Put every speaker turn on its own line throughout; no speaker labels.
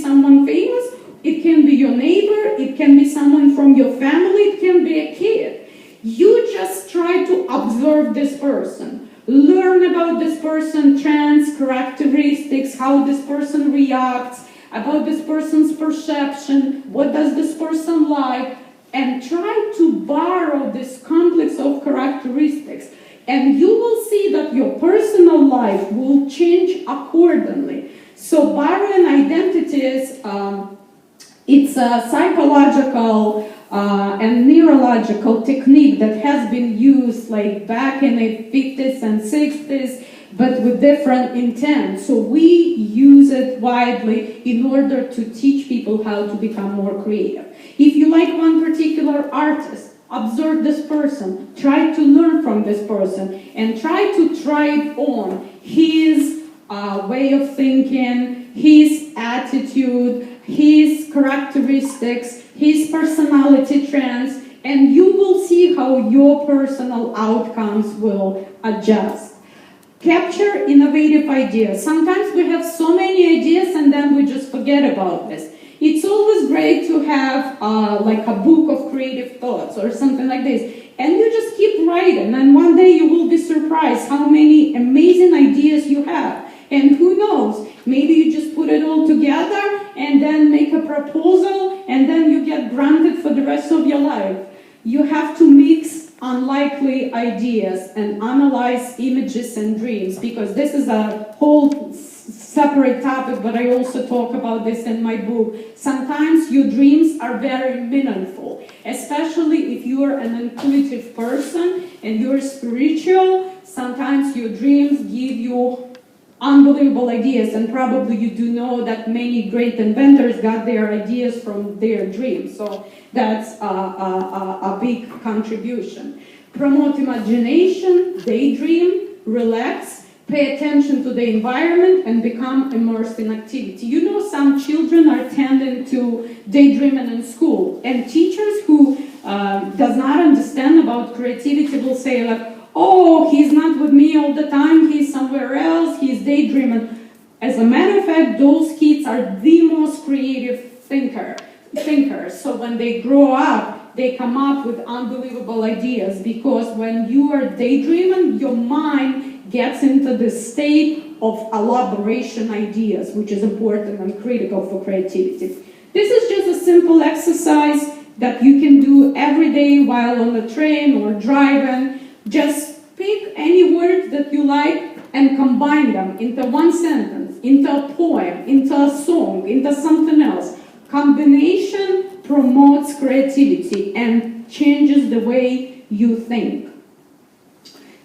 someone famous, it can be your neighbor, it can be someone from your family, it can be a kid. You just try to observe this person. Learn about this person's trends, characteristics, how this person reacts, about this person's perception, what does this person like, and try to borrow this complex of characteristics. And you will see that your personal life will change accordingly. So borrowing identities, it's a psychological and neurological technique that has been used like back in the 50s and 60s, but with different intent. So we use it widely in order to teach people how to become more creative. If you like one particular artist, observe this person, try to learn from this person, and try to try it on. His way of thinking, his attitude, his characteristics, his personality trends, and you will see how your personal outcomes will adjust. Capture innovative ideas. Sometimes we have so many ideas and then we just forget about this. It's always great to have like a book of creative thoughts or something like this. And you just keep writing, and one day you will be surprised how many amazing ideas you have. And who knows, maybe you just put it all together and then make a proposal, and then you get granted for the rest of your life. You have to mix unlikely ideas and analyze images and dreams, because this is a whole separate topic, but I also talk about this in my book. Sometimes your dreams are very meaningful, especially if you are an intuitive person and you're spiritual. Sometimes your dreams give you unbelievable ideas, and probably you do know that many great inventors got their ideas from their dreams, so that's a big contribution. Promote imagination, daydream, relax, pay attention to the environment, and become immersed in activity. You know, some children are tending to daydreaming in school, and teachers who does not understand about creativity will say like, oh, he's not with me all the time, he's somewhere else, he's daydreaming. As a matter of fact, those kids are the most creative thinkers. So when they grow up, they come up with unbelievable ideas, because when you are daydreaming, your mind gets into the state of elaboration ideas, which is important and critical for creativity. This is just a simple exercise that you can do every day while on the train or driving. Just pick any words that you like and combine them into one sentence, into a poem, into a song, into something else. Combination promotes creativity and changes the way you think.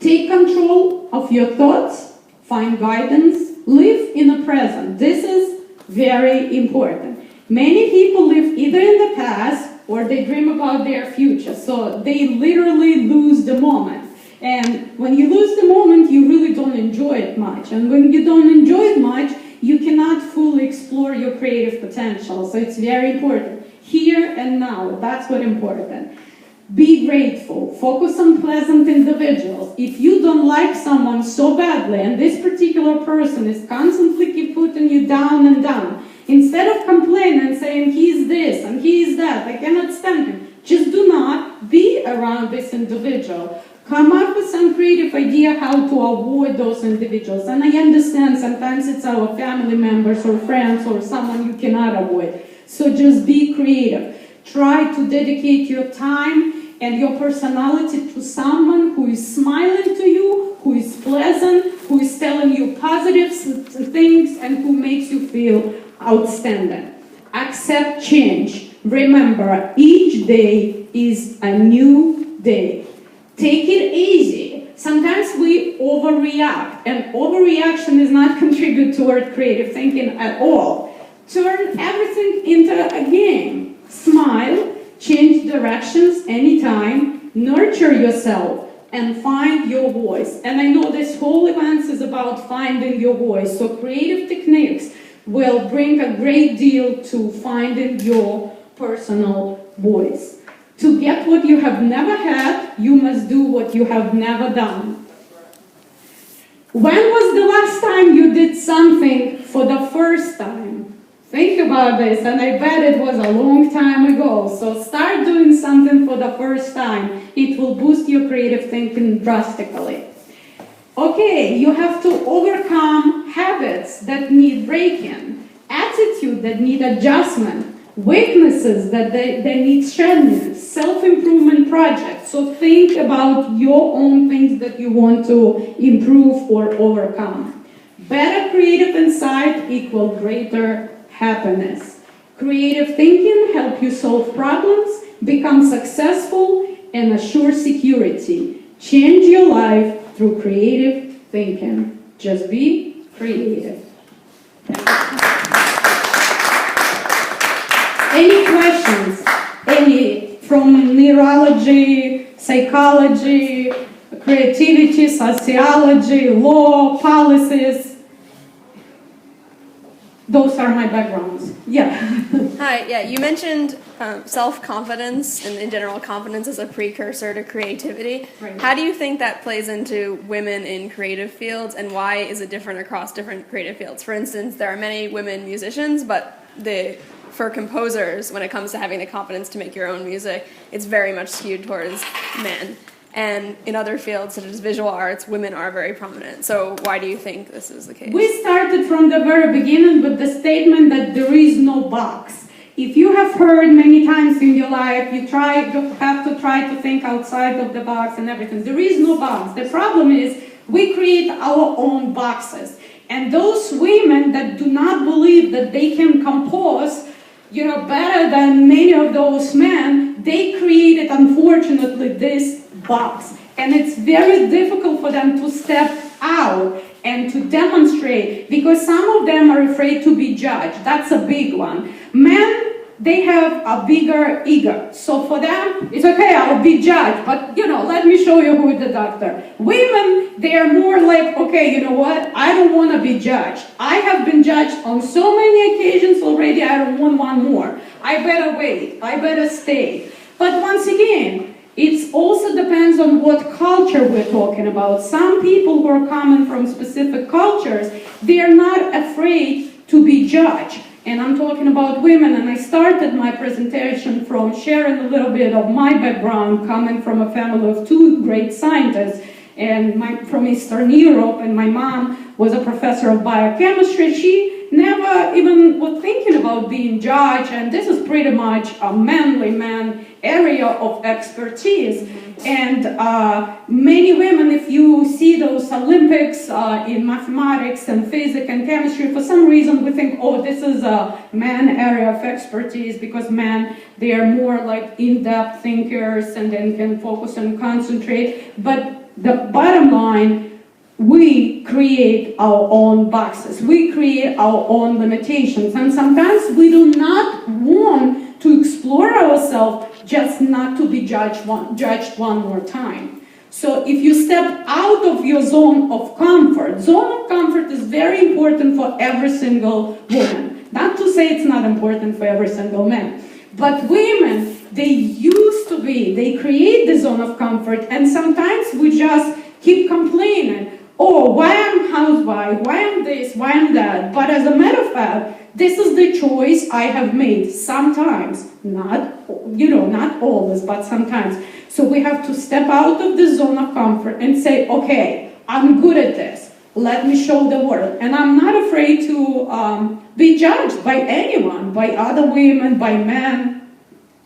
Take control of your thoughts, find guidance, live in the present. This is very important. Many people live either in the past or they dream about their future, so they literally lose the moment. And when you lose the moment, you really don't enjoy it much. And when you don't enjoy it much, you cannot fully explore your creative potential. So it's very important. Here and now, that's what's important. Be grateful. Focus on pleasant individuals. If you don't like someone so badly, and this particular person is constantly keep putting you down and down, instead of complaining and saying, he's this and he's that, I cannot stand him, just do not be around this individual. Come up with some creative idea how to avoid those individuals. And I understand sometimes it's our family members or friends or someone you cannot avoid. So just be creative. Try to dedicate your time and your personality to someone who is smiling to you, who is pleasant, who is telling you positive things, and who makes you feel outstanding. Accept change. Remember, each day is a new day. Take it easy. Sometimes we overreact, and overreaction is not contribute toward creative thinking at all. Turn everything into a game. Smile, change directions anytime, nurture yourself, and find your voice. And I know this whole event is about finding your voice, so creative techniques will bring a great deal to finding your personal voice. To get what you have never had, you must do what you have never done. When was the last time you did something for the first time? Think about this, and I bet it was a long time ago. So start doing something for the first time. It will boost your creative thinking drastically. Okay, you have to overcome habits that need breaking, attitude that need adjustment, weaknesses that they need strengthening, self-improvement projects. So think about your own things that you want to improve or overcome. Better creative insight equals greater happiness. Creative thinking helps you solve problems, become successful, and assure security. Change your life through creative thinking. Just be creative. Any questions? Any from neurology, psychology, creativity, sociology, law, policies? Those are my backgrounds. Yeah.
Hi, yeah, you mentioned self-confidence and in general confidence as a precursor to creativity.
Right.
How do you think that plays into women in creative fields, and why is it different across different creative fields? For instance, there are many women musicians, but for composers, when it comes to having the confidence to make your own music, it's very much skewed towards men. And in other fields, such as visual arts, women are very prominent. So why do you think this is the case?
We started from the very beginning with the statement that there is no box. If you have heard many times in your life, you have to try to think outside of the box and everything. There is no box. The problem is we create our own boxes. And those women that do not believe that they can compose, better than many of those men, they created, unfortunately, this box. And it's very difficult for them to step out and to demonstrate, because some of them are afraid to be judged. That's a big one. Men, they have a bigger ego. So for them, it's okay, I'll be judged, but let me show you who is the doctor. Women, they are more like, okay, you know what? I don't want to be judged. I have been judged on so many occasions already, I don't want one more. I better wait. I better stay. But once again, it also depends on what culture we're talking about. Some people who are coming from specific cultures, they are not afraid to be judged. And I'm talking about women, and I started my presentation from sharing a little bit of my background, coming from a family of two great scientists, and from Eastern Europe, and my mom was a professor of biochemistry. She never even was thinking about being judged, and this is pretty much a manly man area of expertise. And many women, if you see those Olympics in mathematics and physics and chemistry, for some reason we think, oh, this is a man area of expertise, because men, they are more like in-depth thinkers and then can focus and concentrate. But the bottom line, we create our own boxes. We create our own limitations. And sometimes we do not want to explore ourselves, just not to be judged one more time. So if you step out of your zone of comfort is very important for every single woman. Not to say it's not important for every single man. But women, they create the zone of comfort, and sometimes we just keep complaining. Oh, why I'm housewife, why I'm this, why I'm that. But as a matter of fact, this is the choice I have made sometimes. Not always, but sometimes. So we have to step out of the zone of comfort and say, okay, I'm good at this. Let me show the world. And I'm not afraid to be judged by anyone, by other women, by men.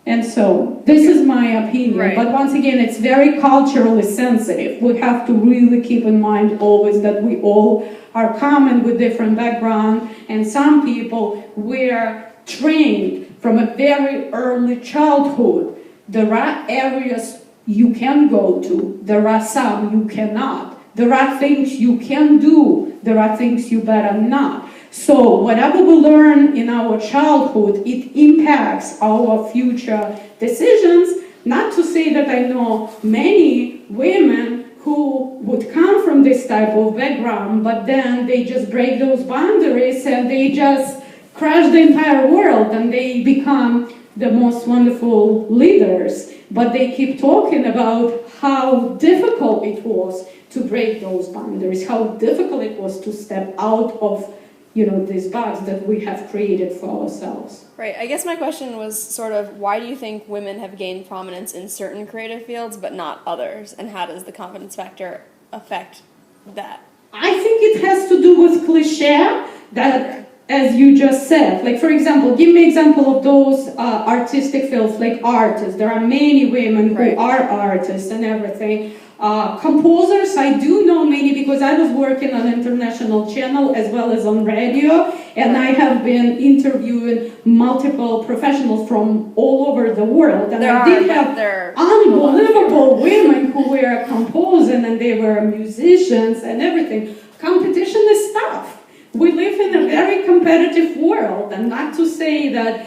And so this is my opinion.
Right.
But once again, it's very culturally sensitive. We have to really keep in mind always that we all are common with different background, and some people were trained from a very early childhood. There are areas you can go to. There are some you cannot. There are things you can do. There are things you better not. So whatever we learn in our childhood, it impacts our future decisions. Not to say that I know many women who would come from this type of background, but then they just break those boundaries and they just crash the entire world and they become the most wonderful leaders. But they keep talking about how difficult it was to break those boundaries, how difficult it was to step out of these bugs that we have created for ourselves.
Right. I guess my question was sort of, why do you think women have gained prominence in certain creative fields but not others? And how does the confidence factor affect that?
I think it has to do with cliche that, as you just said, like, for example, give me an example of those artistic fields, like artists. There are many women who are artists and everything. Composers, I do know many because I was working on international channel as well as on radio, and I have been interviewing multiple professionals from all over the world, and I did have unbelievable women who were composing and they were musicians and everything. Competition is tough. We live in a very competitive world, and not to say that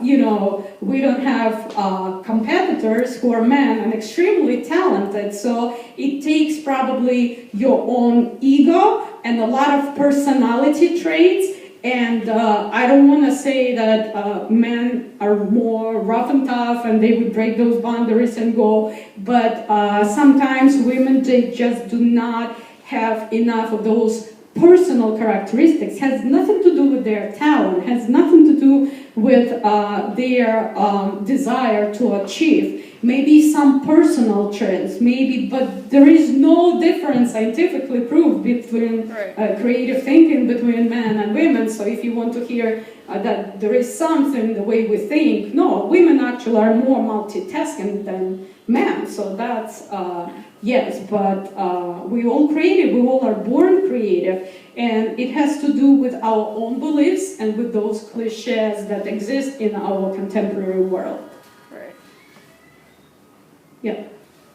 we don't have competitors who are men and extremely talented. So it takes probably your own ego and a lot of personality traits. And I don't want to say that men are more rough and tough and they would break those boundaries and go, but sometimes women, they just do not have enough of those personal characteristics. Has nothing to do with their talent, has nothing to do with their desire to achieve. Maybe some personal traits, maybe, but there is no difference scientifically proved between creative thinking between men and women. So if you want to hear that there is something the way we think, no, women actually are more multitasking than men. So that's, yes, but we all creative, we all are born creative, and it has to do with our own beliefs and with those cliches that exist in our contemporary world.
Right.
Yeah.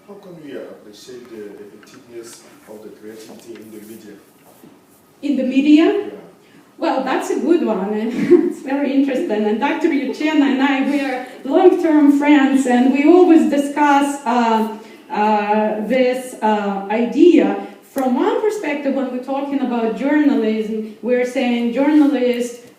How can we appreciate the effectiveness of the creativity in the media?
In the media?
Yeah.
Well, that's a good one, and it's very interesting. And Dr. Yuchena and I, we are long-term friends, and we always discuss this idea. From one perspective, when we're talking about journalism, we're saying journalists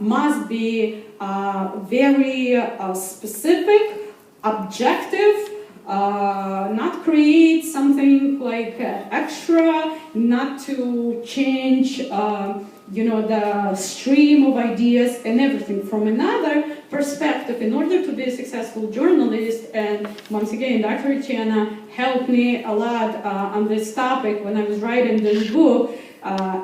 must be very specific, objective, not create something like extra, not to change the stream of ideas and everything. From another perspective, in order to be a successful journalist, and once again, Dr. Yuchena helped me a lot on this topic when I was writing this book,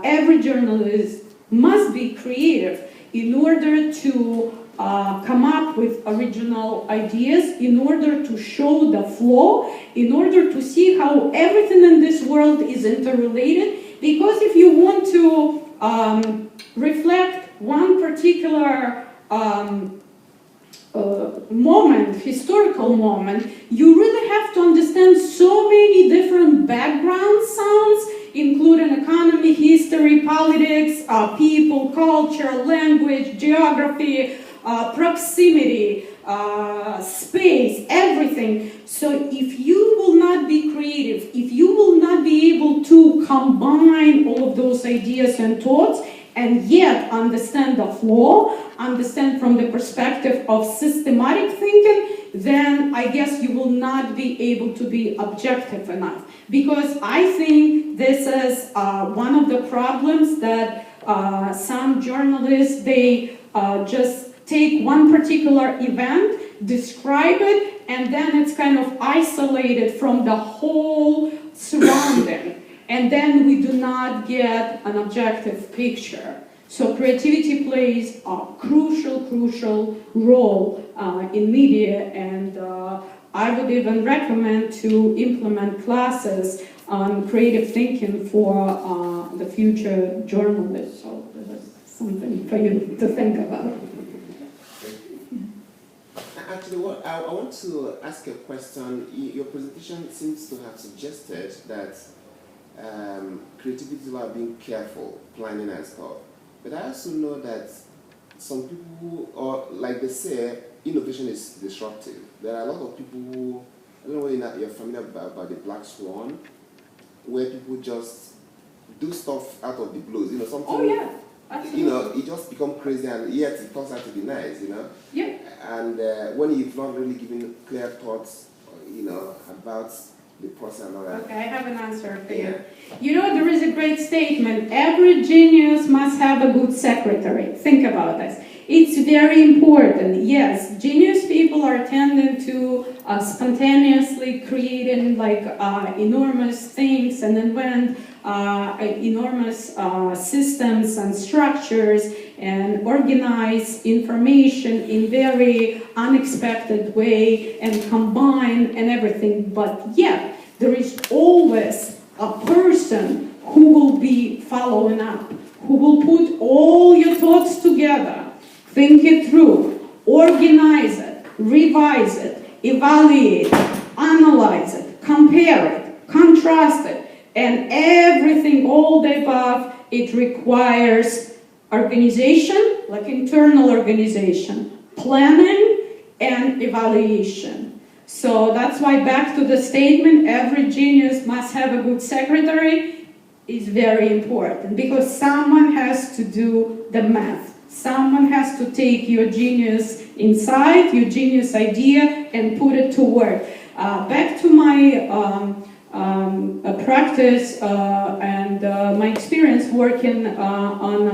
every journalist must be creative in order to come up with original ideas, in order to show the flow, in order to see how everything in this world is interrelated. Because if you want to reflect one particular moment, historical moment, you really have to understand so many different background sounds, including economy, history, politics, people, culture, language, geography, proximity, space, everything. So if you will not be creative, if you will not be able to combine all of those ideas and thoughts, and yet understand the flow, understand from the perspective of systematic thinking, then I guess you will not be able to be objective enough. Because I think this is one of the problems that some journalists, they just take one particular event, describe it, and then it's kind of isolated from the whole surrounding. And then we do not get an objective picture. So creativity plays a crucial role in media, and I would even recommend to implement classes on creative thinking for the future journalists. So that's something for you to think about.
Actually, I want to ask a question. Your presentation seems to have suggested that creativity is about being careful, planning and stuff. But I also know that some people, or like they say, innovation is disruptive. There are a lot of people who, I don't know whether you're familiar about the Black Swan, where people just do stuff out of the blues. You know, something.
Oh yeah. Absolutely.
You know, it just becomes crazy, and yet it turns out to be nice, you know?
Yeah.
And when you've not really given clear thoughts, you know, about the process and all that.
Okay, I have an answer for
Yeah.
you. You know, there is a great statement, every genius must have a good secretary. Think about this. It's very important. Yes, genius people are tending to spontaneously creating like enormous things and invent enormous systems and structures and organize information in very unexpected way and combine and everything. But yet, there is always a person who will be following up, who will put all your thoughts together, think it through, organize it, revise it, evaluate it, analyze it, compare it, contrast it, and everything, all the above. It requires organization, like internal organization, planning, and evaluation. So that's why, back to the statement, every genius must have a good secretary, is very important, because someone has to do the math. Someone has to take your genius insight, your genius idea, and put it to work. Back to my practice and my experience working on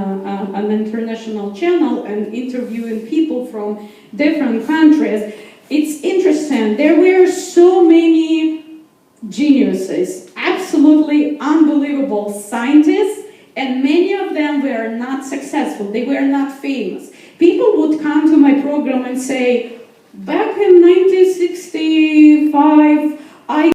an international channel and interviewing people from different countries. It's interesting. There were so many geniuses, absolutely unbelievable scientists, and many of them were not successful. They were not famous. People would come to my program and say, back in 1965,